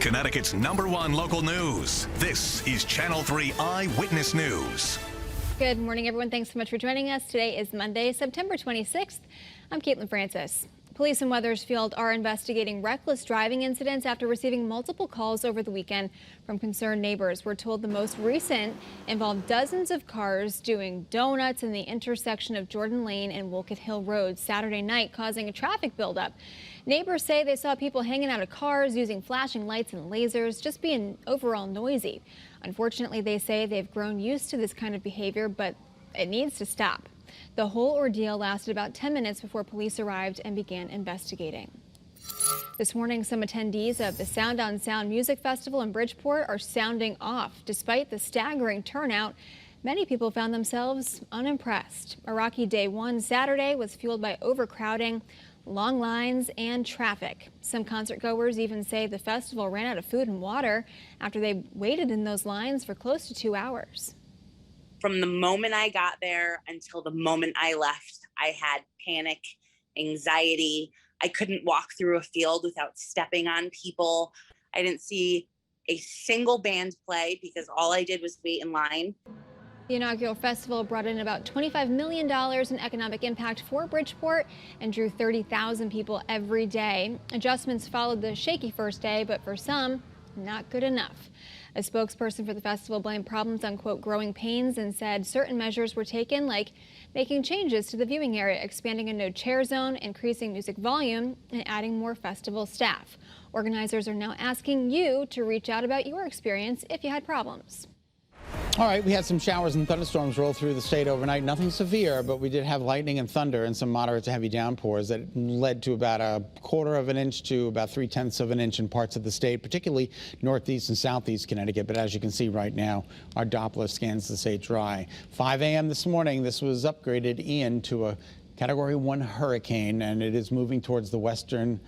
Connecticut's #1 local news. This is Channel 3 Eyewitness News. Good morning, everyone. Thanks so much for joining us. Today is Monday, September 26th. I'm Caitlin Francis. Police in Wethersfield are investigating reckless driving incidents after receiving multiple calls over the weekend from concerned neighbors. We're told the most recent involved dozens of cars doing donuts in the intersection of Jordan Lane and Wolcott Hill Road Saturday night, causing a traffic buildup. Neighbors say they saw people hanging out of cars, using flashing lights and lasers, just being overall noisy. Unfortunately, they say they've grown used to this kind of behavior, but it needs to stop. The whole ordeal lasted about 10 minutes before police arrived and began investigating. This morning, some attendees of the Sound on Sound Music Festival in Bridgeport are sounding off. Despite the staggering turnout, many people found themselves unimpressed. A rocky day one Saturday was fueled by overcrowding, long lines, and traffic. Some concert goers even say the festival ran out of food and water after they waited in those lines for close to 2 hours. From the moment I got there until the moment I left, I had panic, anxiety. I couldn't walk through a field without stepping on people. I didn't see a single band play because all I did was wait in line. The inaugural festival brought in about $25 million in economic impact for Bridgeport and drew 30,000 people every day. Adjustments followed the shaky first day, but for some, not good enough. A spokesperson for the festival blamed problems on, quote, growing pains and said certain measures were taken, like making changes to the viewing area, expanding a no chair zone, increasing music volume, and adding more festival staff. Organizers are now asking you to reach out about your experience if you had problems. All right, we had some showers and thunderstorms roll through the state overnight. Nothing severe, but we did have lightning and thunder and some moderate to heavy downpours that led to about 1/4 of an inch to about 3/10 of an inch in parts of the state, particularly northeast and southeast Connecticut. But as you can see right now, our Doppler scans the state dry. 5 a.m. this morning, this was upgraded Ian to a Category 1 hurricane, and it is moving towards the western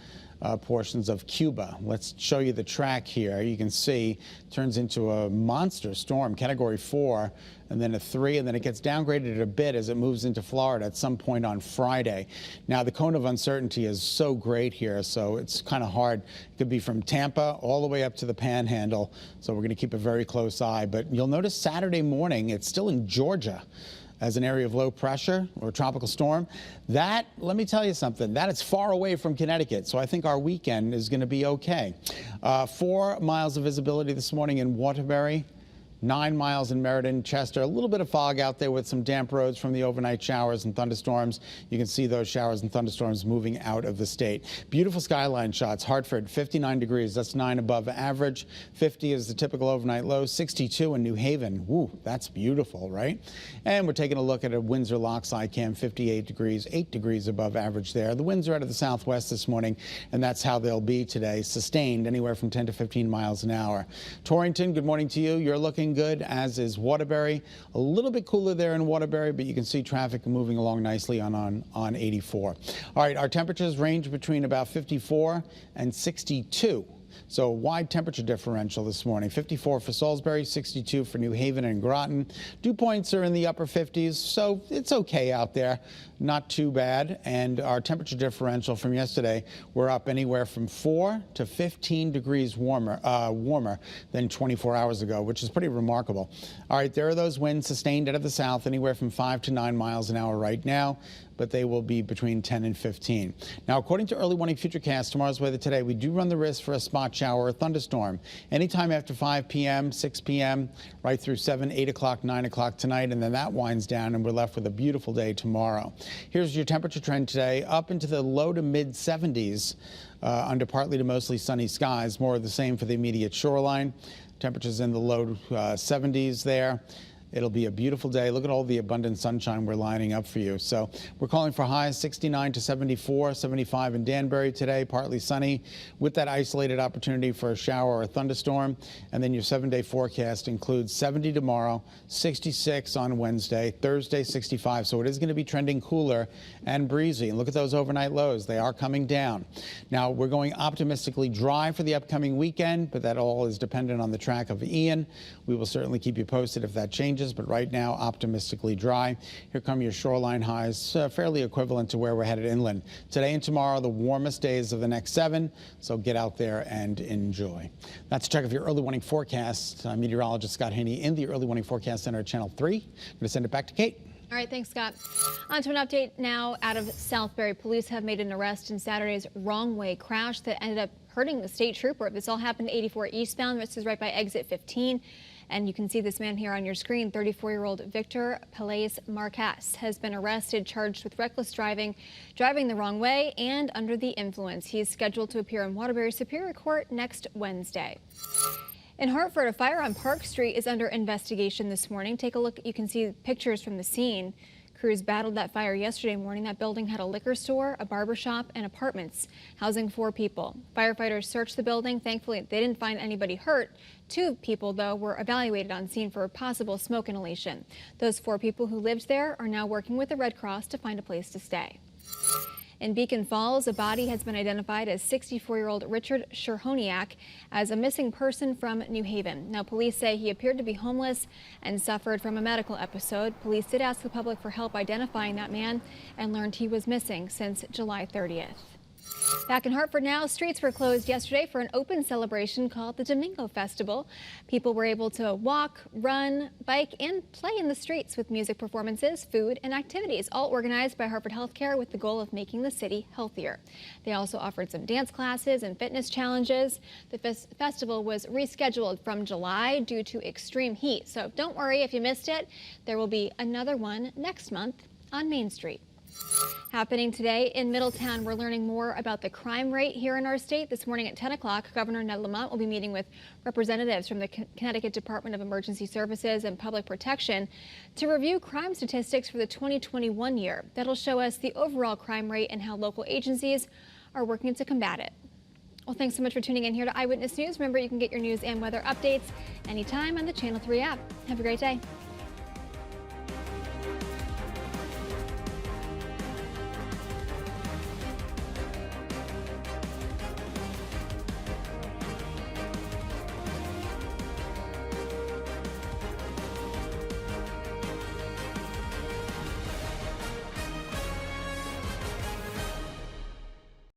portions of Cuba. Let's show you the track here. You can see it turns into a monster storm, Category 4, and then a 3, and then it gets downgraded a bit as it moves into Florida at some point on Friday. Now, the cone of uncertainty is so great here, so it's kind of hard. It could be from Tampa all the way up to the Panhandle, so we're going to keep a very close eye. But you'll notice Saturday morning, it's still in Georgia as an area of low pressure or tropical storm. That, let me tell you something, that is far away from Connecticut, so I think our weekend is going to be okay. 4 miles of visibility this morning in Waterbury, 9 miles in Meriden, Chester. A little bit of fog out there with some damp roads from the overnight showers and thunderstorms. You can see those showers and thunderstorms moving out of the state. Beautiful skyline shots. Hartford, 59 degrees. That's 9 above average. 50 is the typical overnight low. 62 in New Haven. Woo, that's beautiful, right? And we're taking a look at a Windsor Lochside Cam, 58 degrees, 8 degrees above average there. The winds are out of the southwest this morning, and that's how they'll be today. Sustained anywhere from 10 to 15 miles an hour. Torrington, good morning to you. You're looking good, as is Waterbury. A little bit cooler there in Waterbury, but you can see traffic moving along nicely on 84. All right, our temperatures range between about 54 and 62. So a wide temperature differential this morning. 54 for Salisbury, 62 for New Haven and Groton. Dew points are in the upper 50s, so it's okay out there. Not too bad. And our temperature differential from yesterday, we're up anywhere from 4 to 15 degrees warmer than 24 hours ago, which is pretty remarkable. All right, there are those winds sustained out of the south, anywhere from 5 to 9 miles an hour right now, but they will be between 10 and 15. Now, according to early warning futurecast, tomorrow's weather today, we do run the risk for a spot shower or thunderstorm anytime after 5 p.m., 6 p.m., right through 7, 8 o'clock, 9 o'clock tonight, and then that winds down and we're left with a beautiful day tomorrow. Here's your temperature trend today, up into the low to mid 70s under partly to mostly sunny skies. More of the same for the immediate shoreline. Temperatures in the low 70s there. It'll be a beautiful day. Look at all the abundant sunshine we're lining up for you. So we're calling for highs 69 to 74, 75 in Danbury today, partly sunny with that isolated opportunity for a shower or a thunderstorm. And then your 7-day forecast includes 70 tomorrow, 66 on Wednesday, Thursday 65. So it is going to be trending cooler and breezy. And look at those overnight lows. They are coming down. Now we're going optimistically dry for the upcoming weekend, but that all is dependent on the track of Ian. We will certainly keep you posted if that changes. changes, but right now optimistically dry. Here come your shoreline highs, fairly equivalent to where we're headed inland. Today and tomorrow, the warmest days of the next 7, so get out there and enjoy. That's a check of your early warning forecast. Meteorologist Scott Haney in the Early Warning Forecast Center at Channel 3. I'm going to send it back to Kate. All right, thanks, Scott. On to an update now out of Southbury. Police have made an arrest in Saturday's wrong way crash that ended up hurting the state trooper. This all happened 84 eastbound. This is right by exit 15. And you can see this man here on your screen. 34-year-old Victor Pelais Marquez has been arrested, charged with reckless driving, driving the wrong way, and under the influence. He is scheduled to appear in Waterbury Superior Court next Wednesday. In Hartford, a fire on Park Street is under investigation this morning. Take a look. You can see pictures from the scene. Crews battled that fire yesterday morning. That building had a liquor store, a barber shop, and apartments housing 4 people. Firefighters searched the building. Thankfully, they didn't find anybody hurt. 2 people, though, were evaluated on scene for possible smoke inhalation. Those 4 people who lived there are now working with the Red Cross to find a place to stay. In Beacon Falls, a body has been identified as 64-year-old Richard Sherhoniak as a missing person from New Haven. Now, police say he appeared to be homeless and suffered from a medical episode. Police did ask the public for help identifying that man and learned he was missing since July 30th. Back in Hartford now, streets were closed yesterday for an open celebration called the Domingo Festival. People were able to walk, run, bike, and play in the streets with music performances, food, and activities, all organized by Hartford Healthcare with the goal of making the city healthier. They also offered some dance classes and fitness challenges. The festival was rescheduled from July due to extreme heat, so don't worry if you missed it. There will be another one next month on Main Street. Happening today in Middletown, we're learning more about the crime rate here in our state. This morning at 10 o'clock, Governor Ned Lamont will be meeting with representatives from the Connecticut Department of Emergency Services and Public Protection to review crime statistics for the 2021 year. That'll show us the overall crime rate and how local agencies are working to combat it. Well, thanks so much for tuning in here to Eyewitness News. Remember, you can get your news and weather updates anytime on the Channel 3 app. Have a great day.